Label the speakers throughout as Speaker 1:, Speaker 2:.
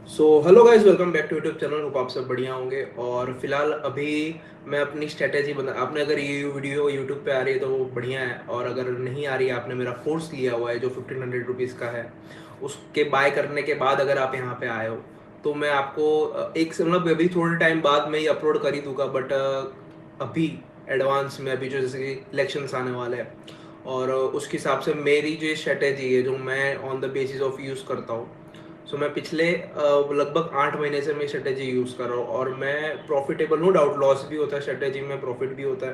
Speaker 1: Hello guys, welcome back to YouTube channel. Hope आप सब बढ़िया होंगे। और फिलहाल अभी मैं अपनी स्ट्रेटेजी बना, आपने अगर ये वीडियो यूट्यूब पे आ रही है तो वो बढ़िया है, और अगर नहीं आ रही है, आपने मेरा कोर्स लिया हुआ है जो 1500 रुपीज़ का है, उसके बाय करने के बाद अगर आप यहाँ पे आए हो तो मैं आपको एक मतलब अभी थोड़े टाइम बाद मैं ये अपलोड कर ही दूंगा, बट अभी एडवांस में, अभी जो जैसे कि इलेक्शंस आने वाले हैं, और उसके हिसाब से मेरी जो स्ट्रेटेजी है जो मैं on the basis of use करता हूँ। मैं पिछले लगभग 8 महीने से मैं स्ट्रेटेजी यूज़ कर रहा हूँ, और मैं प्रॉफिटेबल, नो डाउट लॉस भी होता है स्ट्रेटेजी में, प्रॉफिट भी होता है,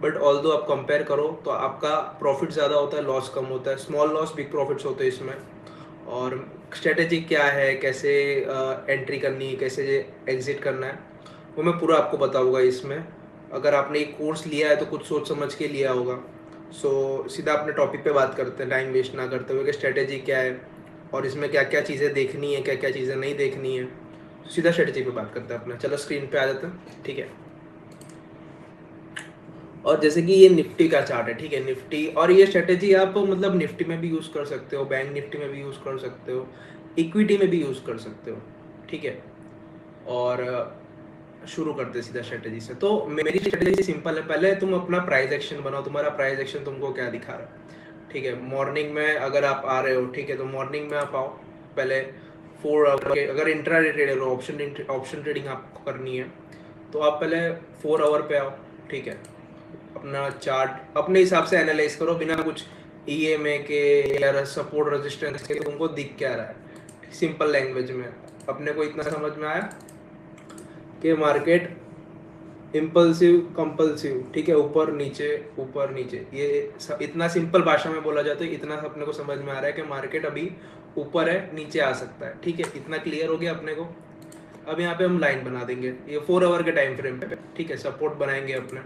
Speaker 1: बट ऑल दो आप कंपेयर करो तो आपका प्रॉफिट ज़्यादा होता है, लॉस कम होता है। स्मॉल लॉस बिग प्रॉफिट्स होते हैं इसमें। और स्ट्रेटेजी क्या है, कैसे एंट्री करनी है, कैसे एग्जिट करना है, वो मैं पूरा आपको बताऊंगा इसमें। अगर आपने एक कोर्स लिया है तो कुछ सोच समझ के लिया होगा। सीधा अपने टॉपिक पे बात करते हैं, टाइम वेस्ट ना करते हुए कि स्ट्रेटेजी क्या है और इसमें क्या क्या चीज़ें देखनी है, क्या क्या चीज़ें नहीं देखनी है। सीधा स्ट्रेटेजी पे बात करते हैं अपना। चलो स्क्रीन पे आ जाते हैं, ठीक है। और जैसे कि ये निफ्टी का चार्ट है, ठीक है, निफ्टी, और ये स्ट्रेटेजी आप मतलब निफ्टी में भी यूज़ कर सकते हो, बैंक निफ्टी में भी यूज़ कर सकते हो, इक्विटी में भी यूज़ कर सकते हो, ठीक है। और शुरू करते हैं सीधा स्ट्रेटेजी से। तो मेरी स्ट्रेटेजी सिंपल है। पहले तुम अपना प्राइस एक्शन बनाओ, तुम्हारा प्राइस एक्शन तुमको क्या दिखा रहा है, ठीक है। मॉर्निंग में अगर आप आ रहे हो, ठीक है, तो मॉर्निंग में आप आओ पहले 4 आवर के, अगर इंट्रा ट्रेडर हो, ऑप्शन ट्रेडिंग आपको करनी है तो आप पहले 4 आवर पे आओ, ठीक है। अपना चार्ट अपने हिसाब से एनालाइज करो, बिना कुछ ईएमए के या सपोर्ट रेजिस्टेंस के, तुमको दिख क्या रहा है सिंपल लैंग्वेज में। अपने को इतना समझ में आया कि मार्केट इम्पल्सिव कंपल्सिव, ठीक है, ऊपर नीचे, ये इतना सिंपल भाषा में बोला जाता है, इतना अपने को समझ में आ रहा है कि मार्केट अभी ऊपर है, नीचे आ सकता है, ठीक है। इतना क्लियर हो गया अपने को। अब यहाँ पे हम लाइन बना देंगे, ये 4 आवर के टाइम फ्रेम पे, ठीक है, सपोर्ट बनाएंगे अपने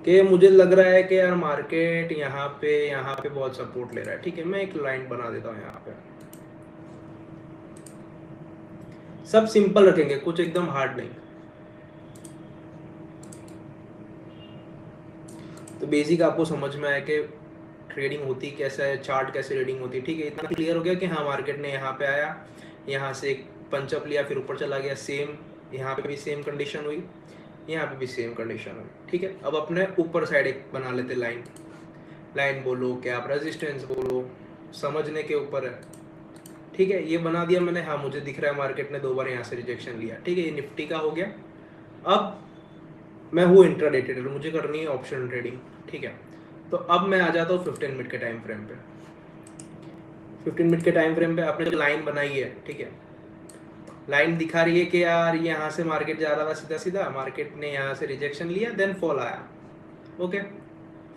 Speaker 1: कि मुझे लग रहा है कि यार मार्केट यहाँ पे बहुत सपोर्ट ले रहा है, ठीक है। मैं एक लाइन बना देता हूँ यहाँ पे। सब सिंपल रखेंगे, कुछ एकदम हार्ड नहीं। तो बेसिक आपको समझ में आया कि ट्रेडिंग होती कैसा है, चार्ट कैसे ट्रेडिंग होती है, ठीक है। इतना क्लियर हो गया कि हाँ मार्केट ने यहाँ पे आया, यहाँ से एक पंचअप लिया, फिर ऊपर चला गया, सेम यहाँ पे भी सेम कंडीशन हुई, यहाँ पे भी सेम कंडीशन हुई, ठीक है। अब अपने ऊपर साइड एक बना लेते लाइन। लाइन बोलो क्या आप रेजिस्टेंस बोलो, समझने के ऊपर है, ठीक है। ये बना दिया मैंने। हाँ मुझे दिख रहा है मार्केट ने 2 बार यहाँ से रिजेक्शन लिया, ठीक है, ये निफ्टी का हो गया। अब मैं हूँ इंट्राडे ट्रेडर, मुझे करनी है ऑप्शन ट्रेडिंग, ठीक है। तो अब मैं आ जाता हूँ 15 मिनट के टाइम फ्रेम पे। 15 मिनट के टाइम फ्रेम पे आपने जो लाइन बनाई है, ठीक है, लाइन दिखा रही है कि यार यहाँ से मार्केट जा रहा था सीधा सीधा, मार्केट ने यहाँ से रिजेक्शन लिया, देन फॉल आया, ओके।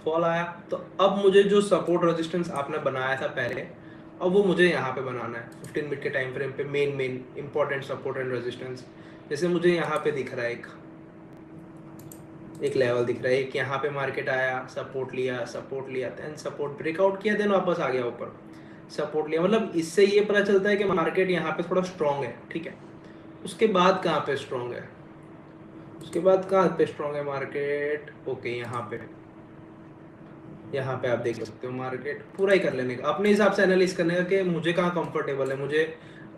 Speaker 1: फॉल आया तो अब मुझे जो सपोर्ट रेजिस्टेंस आपने बनाया था पहले, अब वो मुझे यहाँ पे बनाना है 15 मिनट के टाइम फ्रेम पे। Main important support and resistance, जैसे मुझे यहाँ पे दिख रहा है एक लेवल दिख रहा है, एक यहाँ पे मार्केट आया, सपोर्ट लिया, देन सपोर्ट ब्रेकआउट किया, देन वापस आ गया ऊपर, सपोर्ट लिया। मतलब इससे ये पता चलता है कि मार्केट यहाँ पे थोड़ा स्ट्रांग है, ठीक है। उसके बाद कहाँ पे स्ट्रांग है, उसके बाद कहाँ पे स्ट्रांग है मार्केट, ओके, यहाँ पे आप देख सकते हो। मार्केट पूरा ही कर लेने का, अपने हिसाब से एनालिस करने का कि मुझे कहाँ कंफर्टेबल है। मुझे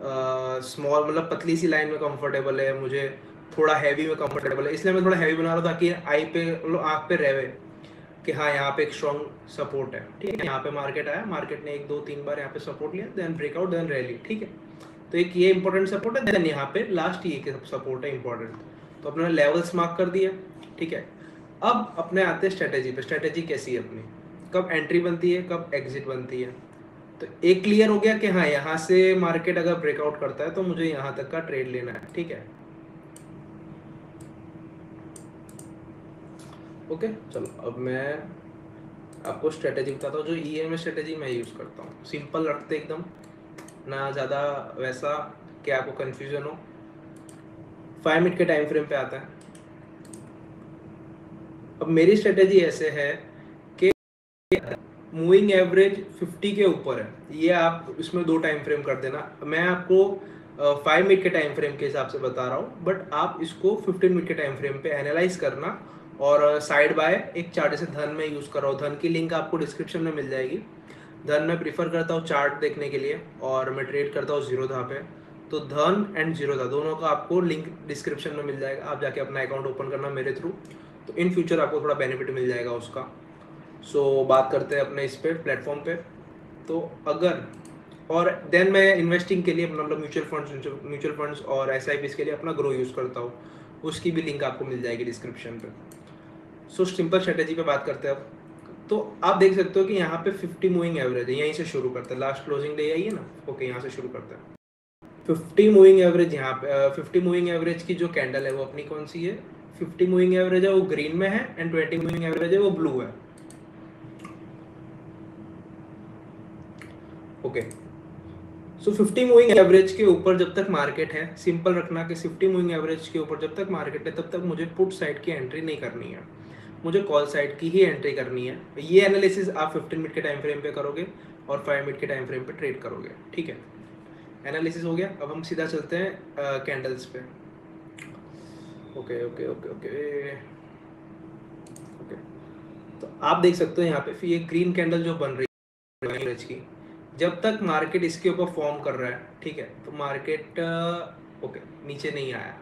Speaker 1: स्मॉल मतलब पतली सी लाइन में कंफर्टेबल है, मुझे थोड़ा हैवी में कंफर्टेबल है, इसलिए मैं थोड़ा हैवी बना रहा हूँ ताकि आई पे मतलब आँख पे रहे कि हाँ यहाँ पे एक स्ट्रॉन्ग सपोर्ट है, ठीक है। यहाँ पे मार्केट आया, मार्केट ने 1 2 3 बार यहाँ पे सपोर्ट लिया, देन ब्रेकआउट, देन रैली, ठीक है। तो एक ये इंपॉर्टेंट सपोर्ट है, देन यहाँ पे लास्ट ये सपोर्ट है इंपॉर्टेंट। तो अपने लेवल्स मार्क कर दिया, ठीक है। अब अपने आते हैं स्ट्रेटेजी पे। स्ट्रेटेजी कैसी है अपनी, कब एंट्री बनती है, कब एग्जिट बनती है। तो एक क्लियर हो गया कि हाँ यहाँ से मार्केट अगर ब्रेकआउट करता है तो मुझे यहाँ तक का ट्रेड लेना है, ठीक है, ओके। चलो अब मैं आपको स्ट्रेटेजी बताता हूँ, जो ईएमए स्ट्रेटेजी मैं यूज़ करता हूँ। सिंपल रखते एकदम, ना ज़्यादा वैसा कि आपको कन्फ्यूजन हो। 5 मिनट के टाइम फ्रेम पे आता है। अब मेरी स्ट्रेटेजी ऐसे है कि मूविंग एवरेज 50 के ऊपर है, ये आप इसमें 2 टाइम फ्रेम कर देना। मैं आपको 5 मिनट के टाइम फ्रेम के हिसाब से बता रहा हूँ, बट आप इसको 15 मिनट के टाइम फ्रेम पे एनालाइज करना। और साइड बाय एक चार्ट जैसे धन में यूज़ कर रहा हूँ, धन की लिंक आपको डिस्क्रिप्शन में मिल जाएगी। धन मैं प्रीफर करता हूँ चार्ट देखने के लिए, और मैं ट्रेड करता हूँ जीरोधा पे। तो धन एंड जीरोधा दोनों का आपको लिंक डिस्क्रिप्शन में मिल जाएगा, आप जाके अपना अकाउंट ओपन करना मेरे थ्रू, तो इन फ्यूचर आपको थोड़ा बेनिफिट मिल जाएगा उसका। सो बात करते हैं अपने इस पे प्लेटफॉर्म पे। तो अगर और देन मैं इन्वेस्टिंग के लिए अपना मतलब म्यूचुअल फंड्स और एस के लिए अपना ग्रो यूज़ करता हूँ, उसकी भी लिंक आपको मिल जाएगी डिस्क्रिप्शन पे। सो सिंपल स्ट्रेटेजी पे बात करते हैं अब। तो आप देख सकते हो कि यहाँ पे 50 मूविंग एवरेज है, यहीं से शुरू करते हैं, लास्ट क्लोजिंग डे यही है ना, ओके यहाँ से शुरू करते हैं। 50 मूविंग एवरेज यहाँ पे 50 मूविंग एवरेज की जो कैंडल है वो अपनी कौन सी है, 50 मूविंग एवरेज है वो ग्रीन में है, एंड 20 मूविंग एवरेज है वो ब्लू है। ओके, सो 50 मूविंग एवरेज के ऊपर जब तक मार्केट है, सिंपल रखना कि 50 मूविंग एवरेज के ऊपर जब तक मार्केट है तब तक मुझे पुट साइड की एंट्री नहीं करनी है, मुझे कॉल साइड की ही एंट्री करनी है। ये एनालिसिस आप 15 मिनट के टाइम फ्रेम पे करोगे और 5 मिनट के टाइम फ्रेम पे ट्रेड करोगे, ठीक है। एनालिसिस हो गया, अब हम सीधा चलते हैं कैंडल्स पे। Okay okay okay okay okay, तो आप देख सकते हो यहाँ पे फिर ये ग्रीन कैंडल जो बन रही है एवरेज की, जब तक मार्केट इसके ऊपर फॉर्म कर रहा है, ठीक है, तो मार्केट ओके नीचे नहीं आया,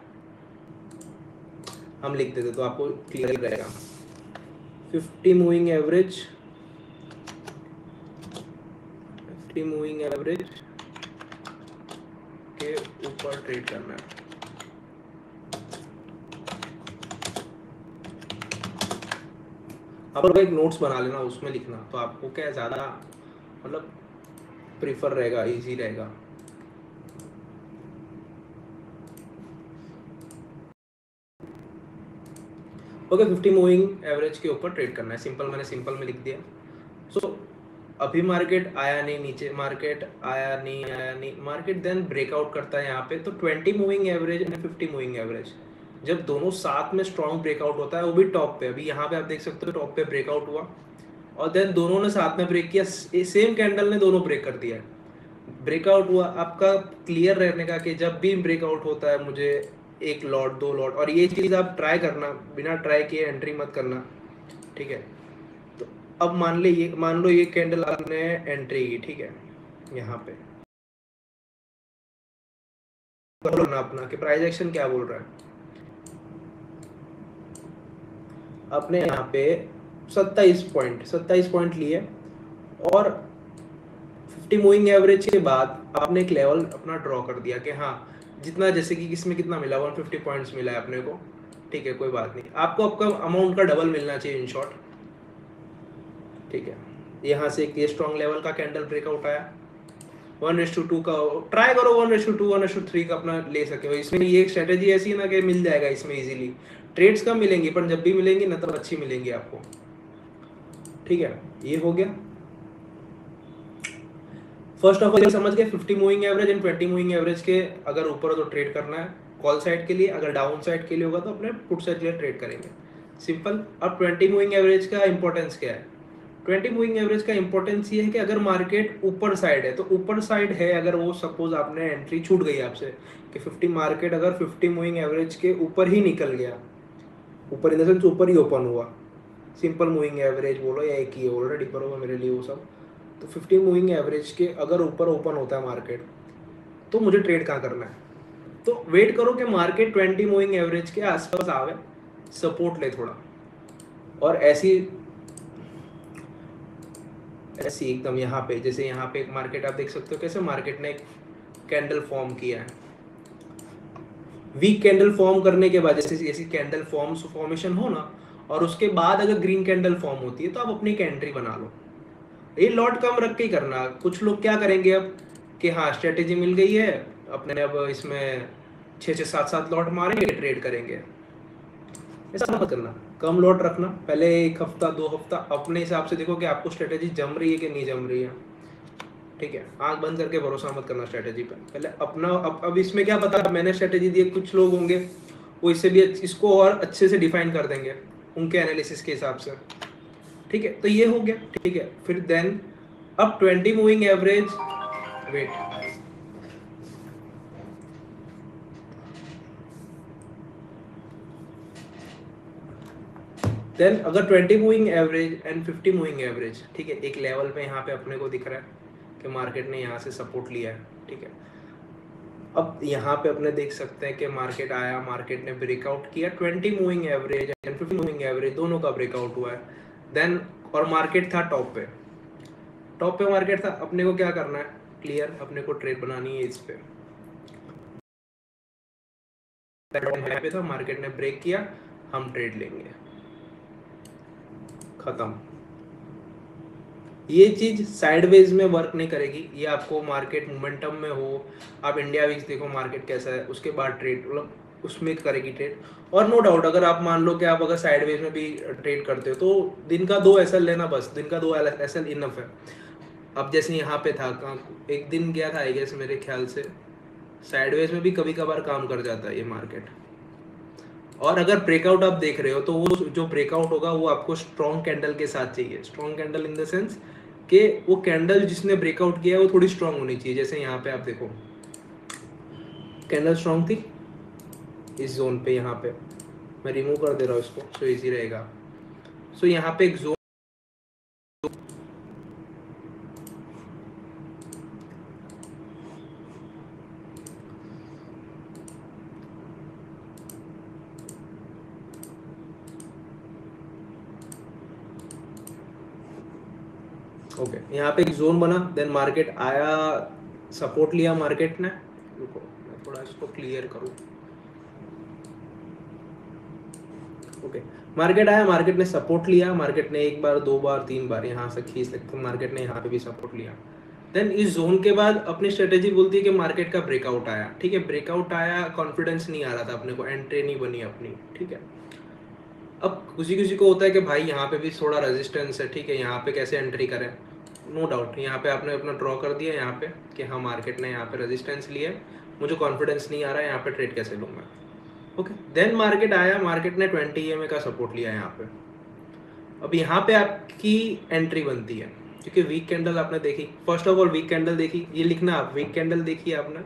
Speaker 1: हम लिख देते तो आपको क्लियर रहेगा। 50 मूविंग एवरेज, 50 मूविंग एवरेज के ऊपर ट्रेड करना है। आप लोग एक नोट्स बना लेना, उसमें लिखना, तो आपको क्या ज़्यादा मतलब प्रीफर रहेगा, इजी रहेगा। ओके, 50 मूविंग एवरेज के ऊपर ट्रेड करना है, सिंपल, मैंने सिंपल में लिख दिया। सो अभी मार्केट आया नहीं नीचे, मार्केट आया नहीं, मार्केट देन ब्रेकआउट करता है यहाँ पे, तो 20 moving average and 50 moving average जब दोनों साथ में स्ट्रॉन्ग ब्रेकआउट होता है, वो भी टॉप पे, अभी यहाँ पे आप देख सकते हो टॉप पे ब्रेकआउट हुआ, और देन दोनों ने साथ में ब्रेक किया, सेम कैंडल ने दोनों ब्रेक कर दिया है, ब्रेकआउट हुआ। आपका क्लियर रहने का कि जब भी ब्रेकआउट होता है मुझे एक लॉट, दो लॉट, और ये चीज़ आप ट्राई करना, बिना ट्राई किए एंट्री मत करना, ठीक है। तो अब मान लो ये कैंडल आपने एंट्री की, ठीक है, यहाँ पे करना अपना कि प्राइस एक्शन क्या बोल रहा है, आपने यहाँ पे 27 पॉइंट लिए, और 50 मूविंग एवरेज के बाद आपने एक लेवल अपना ड्रॉ कर दिया कि हाँ जितना, जैसे कि किसमें कितना मिला, 150 पॉइंट्स मिला है अपने को, ठीक है, कोई बात नहीं, आपको आपका अमाउंट का डबल मिलना चाहिए इन शॉर्ट, ठीक है। यहाँ से एक ये स्ट्रॉन्ग लेवल का कैंडल ब्रेकआउट आया, 1:2 का ट्राई करो, 1:2 1:3 का अपना ले सके हो, इसमें ये स्ट्रेटेजी ऐसी है ना कि मिल जाएगा इसमें इजीली, ट्रेड्स कम मिलेंगी पर जब भी मिलेंगी ना तब अच्छी मिलेंगी आपको, ठीक है। ये हो गया, फर्स्ट ऑफ ऑल समझ गए 50 moving average and 20 moving average के अगर ऊपर हो तो ट्रेड करना है कॉल साइड के लिए, अगर डाउन साइड के लिए होगा तो अपने पुट साइड के लिए ट्रेड करेंगे, सिंपल। अब 20 मूविंग एवरेज का इंपॉर्टेंस क्या है, 20 मूविंग एवरेज का इंपॉर्टेंस ये है कि अगर मार्केट ऊपर साइड है, तो ऊपर साइड है अगर वो सपोज आपने एंट्री छूट गई आपसे कि 50 मार्केट अगर 50 मूविंग एवरेज के ऊपर ही निकल गया, ऊपर इन द सेंस ऊपर ही ओपन हुआ, सिंपल मूविंग एवरेज बोलो या एक ही ऑलरेडी पर होगा मेरे लिए वो सब, तो 50 मूविंग एवरेज के अगर ऊपर ओपन होता है मार्केट, तो मुझे ट्रेड कहाँ करना है, तो वेट करो कि मार्केट 20 मूविंग एवरेज के आसपास आवे, सपोर्ट ले थोड़ा, और ऐसी ऐसी एकदम यहाँ पे, जैसे यहाँ पे एक मार्केट आप देख सकते हो कैसे मार्केट ने एक कैंडल फॉर्म किया है, वीक कैंडल फॉर्म करने के बाद जैसे ऐसी कैंडल फॉर्मेशन हो ना, और उसके बाद अगर ग्रीन कैंडल फॉर्म होती है तो आप अपनी एक एंट्री बना लो, ये लॉट कम रख के ही करना। कुछ लोग क्या करेंगे अब कि हाँ स्ट्रेटेजी मिल गई है अपने, अब इसमें 6-7 लॉट मारेंगे, ट्रेड करेंगे, ऐसा मत करना, कम लॉट रखना, पहले एक हफ्ता 2 हफ्ता अपने हिसाब से देखो कि आपको स्ट्रेटेजी जम रही है कि नहीं जम रही है, ठीक है। आंख बंद करके भरोसा मत करना स्ट्रेटेजी पे, पहले अपना अब इसमें क्या पता मैंने स्ट्रेटेजी दी, कुछ लोग होंगे वो इससे भी इसको और अच्छे से डिफाइन कर देंगे उनके एनालिसिस के हिसाब से, ठीक है। तो ये हो गया, ठीक है, फिर देन अब 20 मूविंग एवरेज, वेट, देन अगर 20 moving average and 50 moving average, ठीक है, एक लेवल पे यहाँ पे अपने को दिख रहा है कि मार्केट ने यहाँ से सपोर्ट लिया है, ठीक है। अब यहाँ पे अपने देख सकते हैं कि मार्केट आया, मार्केट ने ब्रेकआउट किया 20 moving average and 50 moving average दोनों का ब्रेकआउट हुआ है। देन और मार्केट था टॉप पे, टॉप पे मार्केट था, अपने को क्या करना है, क्लियर, अपने को ट्रेड बनानी है इस पे। पे था, मार्केट ने ब्रेक किया, हम ट्रेड लेंगे, खत्म। ये चीज साइडवेज में वर्क नहीं करेगी, ये आपको मार्केट मोमेंटम में हो, आप इंडिया वीक्स देखो मार्केट कैसा है, उसके बाद ट्रेड मतलब उसमें करेगी ट्रेड। और नो डाउट अगर आप मान लो कि आप अगर साइडवेज में भी ट्रेड करते हो तो दिन का 2 एसएल लेना, बस दिन का 2 एसएल इनफ है। अब जैसे यहाँ पे था, एक दिन गया था आई गेस मेरे ख्याल से, साइडवेज में भी कभी कभार काम कर जाता है ये मार्केट। और अगर ब्रेकआउट आप देख रहे हो तो वो जो ब्रेकआउट होगा वो आपको स्ट्रॉन्ग कैंडल के साथ चाहिए। Strong candle in the sense कि वो कैंडल जिसने ब्रेकआउट किया है वो थोड़ी स्ट्रॉन्ग होनी चाहिए। जैसे यहाँ पे आप देखो कैंडल स्ट्रॉन्ग थी इस जोन पे, यहाँ पे मैं रिमूव कर दे रहा हूँ इसको सो इजी रहेगा। सो यहाँ पे एक जोन, ओके यहाँ पे एक जोन बना, देन मार्केट आया, सपोर्ट लिया मार्केट ने, रुको मैं थोड़ा इसको क्लियर करूँ, ओके मार्केट आया, मार्केट ने सपोर्ट लिया, मार्केट ने एक बार, 2 बार, 3 बार यहाँ से खींच सकते, मार्केट ने यहाँ पे भी सपोर्ट लिया। देन इस जोन के बाद अपनी स्ट्रेटेजी बोलती है कि मार्केट का ब्रेकआउट आया, ठीक है, ब्रेकआउट आया, कॉन्फिडेंस नहीं आ रहा था अपने को, एंट्री नहीं बनी अपनी, ठीक है। अब किसी किसी को होता है कि भाई यहाँ पे भी थोड़ा रेजिस्टेंस है, ठीक है, यहाँ पे कैसे एंट्री करें, नो डाउट यहाँ पे आपने अपना ड्रॉ कर दिया यहाँ पे कि हाँ मार्केट ने यहाँ पे रेजिस्टेंस लिया, मुझे कॉन्फिडेंस नहीं आ रहा है, यहाँ पे ट्रेड कैसे लूँ मैं, ओके। देन मार्केट आया, मार्केट ने 20 EMA का सपोर्ट लिया यहाँ पे। अब यहाँ पे आपकी एंट्री बनती है क्योंकि वीक कैंडल आपने देखी, first of all weak candle देखी, ये लिखना आप, वीक कैंडल देखी आपने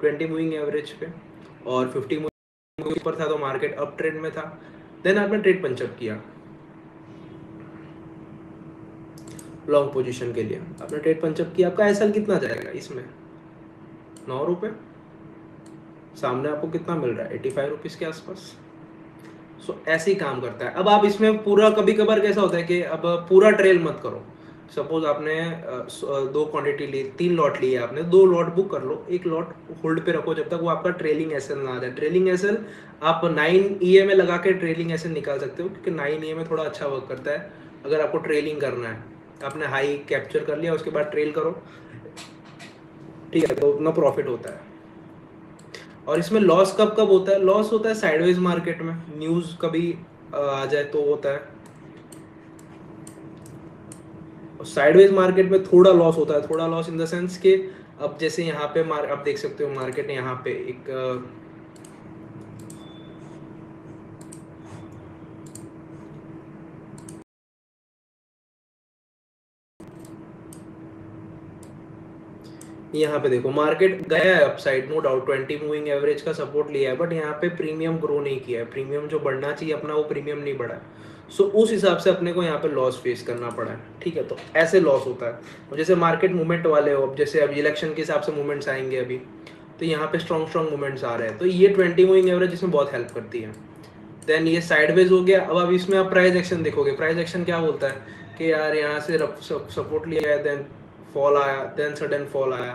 Speaker 1: 20 मूविंग एवरेज पे और 50 मूविंग पर था तो मार्केट अप ट्रेंड में था। देन आपने ट्रेड पंचअप किया लॉन्ग पोजीशन के लिए, आपने ट्रेड पंचअप किया, आपका एसएल कितना जाएगा इसमें, 9 रुपए, सामने आपको कितना मिल रहा है 85 रुपीज के आसपास। सो ऐसे ही काम करता है। अब आप इसमें पूरा, कभी कभार कैसा होता है कि अब पूरा ट्रेल मत करो, सपोज आपने 2 क्वांटिटी ली, 3 लॉट लिए आपने, 2 लॉट बुक कर लो, 1 लॉट होल्ड पे रखो जब तक वो आपका ट्रेलिंग एसएल ना आ जाए। ट्रेलिंग एसएल आप 9 EMA लगा के ट्रेलिंग एसएल निकाल सकते हो क्योंकि 9 EMA थोड़ा अच्छा वर्क करता है अगर आपको ट्रेलिंग करना है। आपने हाई कैप्चर कर लिया, उसके बाद ट्रेल करो, ठीक है, तो उतना प्रॉफिट होता है। और इसमें लॉस कब कब होता है, लॉस होता है साइडवेज मार्केट में, न्यूज कभी आ जाए तो होता है, साइडवेज मार्केट में थोड़ा लॉस होता है, थोड़ा लॉस इन द सेंस कि अब जैसे यहाँ पे आप देख सकते हो मार्केट यहाँ पे एक यहाँ पे देखो मार्केट गया है upside, no doubt 20 moving average का सपोर्ट लिया है, बट यहाँ पे प्रीमियम ग्रो नहीं किया है, प्रीमियम जो बढ़ना चाहिए अपना वो प्रीमियम नहीं बढ़ा है। सो उस हिसाब से अपने को यहाँ पे लॉस फेस करना पड़ा है, ठीक है, तो ऐसे लॉस होता है। और जैसे मार्केट मूवमेंट वाले हो, अब जैसे अब इलेक्शन के हिसाब से मूवमेंट्स आएंगे अभी, तो यहाँ पे स्ट्रॉन्ग मूवमेंट्स आ रहे हैं, तो ये 20 मूविंग एवरेज इसमें बहुत हेल्प करती है। देन ये साइडवेज हो गया। अब इसमें आप प्राइस एक्शन देखोगे, प्राइस एक्शन क्या बोलता है कि यार यहाँ से सपोर्ट लिया है, देन फॉल आया, देन सडन फॉल आया,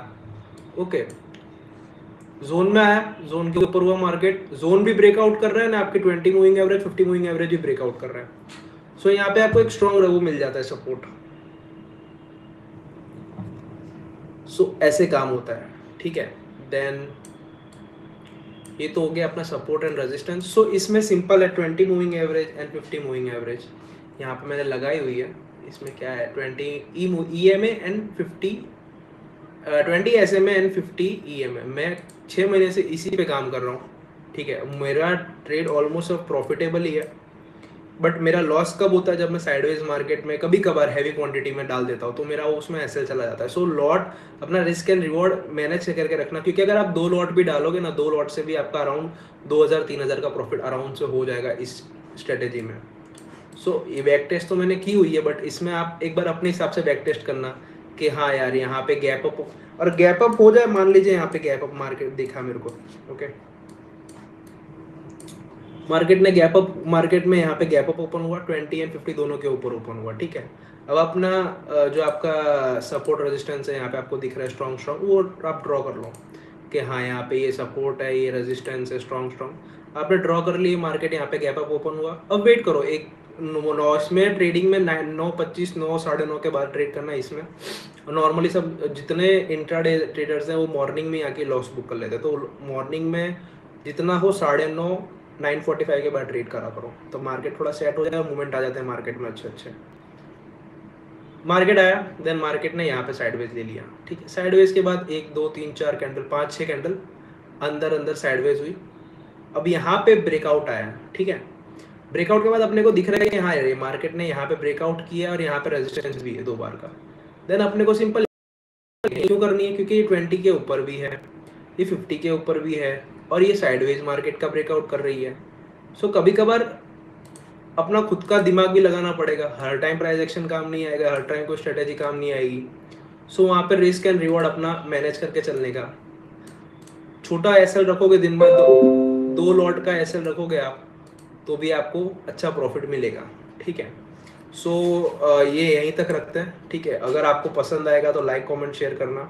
Speaker 1: ओके, जोन में आया, जोन के ऊपर हुआ मार्केट, जोन भी ब्रेकआउट कर रहा है ना, आपके 20 मूविंग एवरेज 50 मूविंग एवरेज भी ब्रेकआउट कर रहा है। सो यहाँ पे आपको एक स्ट्रॉन्ग रवो मिल जाता है सपोर्ट। सो ऐसे काम होता है, ठीक है। देन ये तो हो गया अपना सपोर्ट एंड रेजिस्टेंस। सो इसमें सिंपल है 20 moving average and 50 moving average, यहाँ पे मैंने लगाई हुई है। इसमें क्या है 20 EMA and 50 20 SMA and 50 EMA। मैं 6 महीने से इसी पे काम कर रहा हूँ, ठीक है, मेरा ट्रेड ऑलमोस्ट अब प्रॉफिटेबल ही है, बट मेरा लॉस कब होता है जब मैं साइडवेज मार्केट में कभी कभार हैवी क्वांटिटी में डाल देता हूँ तो मेरा उसमें एसएल चला जाता है। सो लॉट अपना रिस्क एंड रिवॉर्ड मैनेज करके रखना, क्योंकि अगर आप 2 लॉट भी डालोगे ना, 2 लॉट से भी आपका अराउंड 2000-3000 का प्रॉफिट अराउंड से हो जाएगा इस स्ट्रेटेजी में। सो ये बैक टेस्ट तो मैंने की हुई है, बट इसमें आप एक बार अपने हिसाब से बैक टेस्ट करना कि हाँ यार यहाँ पे गैप अप, और गैप अप हो जाए, मान लीजिए यहाँ पे गैप अप मार्केट दिखा मेरे को, ओके, मार्केट में यहाँ पे गैप अप ओपन हुआ, 20 एंड 50 दोनों के ऊपर ओपन हुआ, ठीक है। अब अपना जो आपका सपोर्ट रेजिस्टेंस है यहाँ पे आपको दिख रहा है स्ट्रॉन्ग स्ट्रॉन्ग, वो आप ड्रॉ कर लो कि हाँ यहाँ पे ये सपोर्ट है, ये रेजिस्टेंस है स्ट्रॉन्ग स्ट्रॉन्ग, आपने ड्रॉ कर लिए, मार्केट यहाँ पे गैप अप ओपन हुआ। अब वेट करो, एक इसमें ट्रेडिंग में 9:25 9 9:30 के बाद ट्रेड करना है इसमें। नॉर्मली सब जितने इंट्राडे ट्रेडर्स हैं वो मॉर्निंग में आके लॉस बुक कर लेते हैं, तो मॉर्निंग में जितना हो 9:30 9:45 के बाद ट्रेड करा करो, तो मार्केट थोड़ा सेट हो जाएगा, मूवमेंट आ जाते हैं मार्केट में अच्छे अच्छे। मार्केट आया, देन मार्केट ने यहाँ पे साइडवेज ले लिया, ठीक है। साइडवेज के बाद 1 2 3 4 कैंडल, 5 6 कैंडल अंदर अंदर साइडवेज हुई। अब यहाँ पे ब्रेकआउट आया, ठीक है। ब्रेकआउट के बाद अपने को दिख रहा है कि हाँ यार ये मार्केट ने यहाँ पे ब्रेकआउट किया और यहाँ पे रेजिस्टेंस भी है 2 बार का। देन अपने को सिंपल क्यों करनी है, क्योंकि ये 20 के ऊपर भी है, ये 50 के ऊपर भी है, और ये साइडवेज मार्केट का ब्रेकआउट कर रही है। सो कभी कभार अपना खुद का दिमाग भी लगाना पड़ेगा, हर टाइम प्राइस एक्शन काम नहीं आएगा, हर टाइम कोई स्ट्रेटेजी काम नहीं आएगी। सो वहाँ पे रिस्क एंड रिवॉर्ड अपना मैनेज करके चलने का। छोटा एसएल रखोगे दिन में, 2 लॉट का एसएल रखोगे आप, तो भी आपको अच्छा प्रॉफिट मिलेगा, ठीक है। सो ये यहीं तक रखते हैं, ठीक है। अगर आपको पसंद आएगा तो लाइक कमेंट शेयर करना,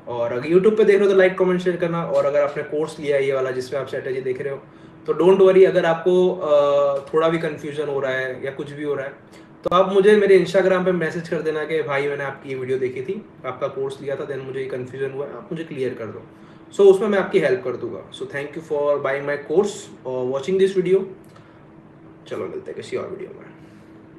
Speaker 1: और अगर यूट्यूब पे देख रहे हो तो लाइक कमेंट शेयर करना, और अगर आपने कोर्स लिया है ये वाला जिसमें आप स्ट्रेटेजी देख रहे हो तो डोंट वरी, अगर आपको थोड़ा भी कंफ्यूजन हो रहा है या कुछ भी हो रहा है तो आप मुझे मेरे इंस्टाग्राम पे मैसेज कर देना कि भाई मैंने आपकी ये वीडियो देखी थी, आपका कोर्स लिया था, देन मुझे ये कंफ्यूजन हुआ है, आप मुझे क्लियर कर दो। सो उसमें मैं आपकी हेल्प कर दूंगा। So thank you for buying my course और वॉचिंग दिस वीडियो। चलो मिलते हैं किसी और वीडियो में।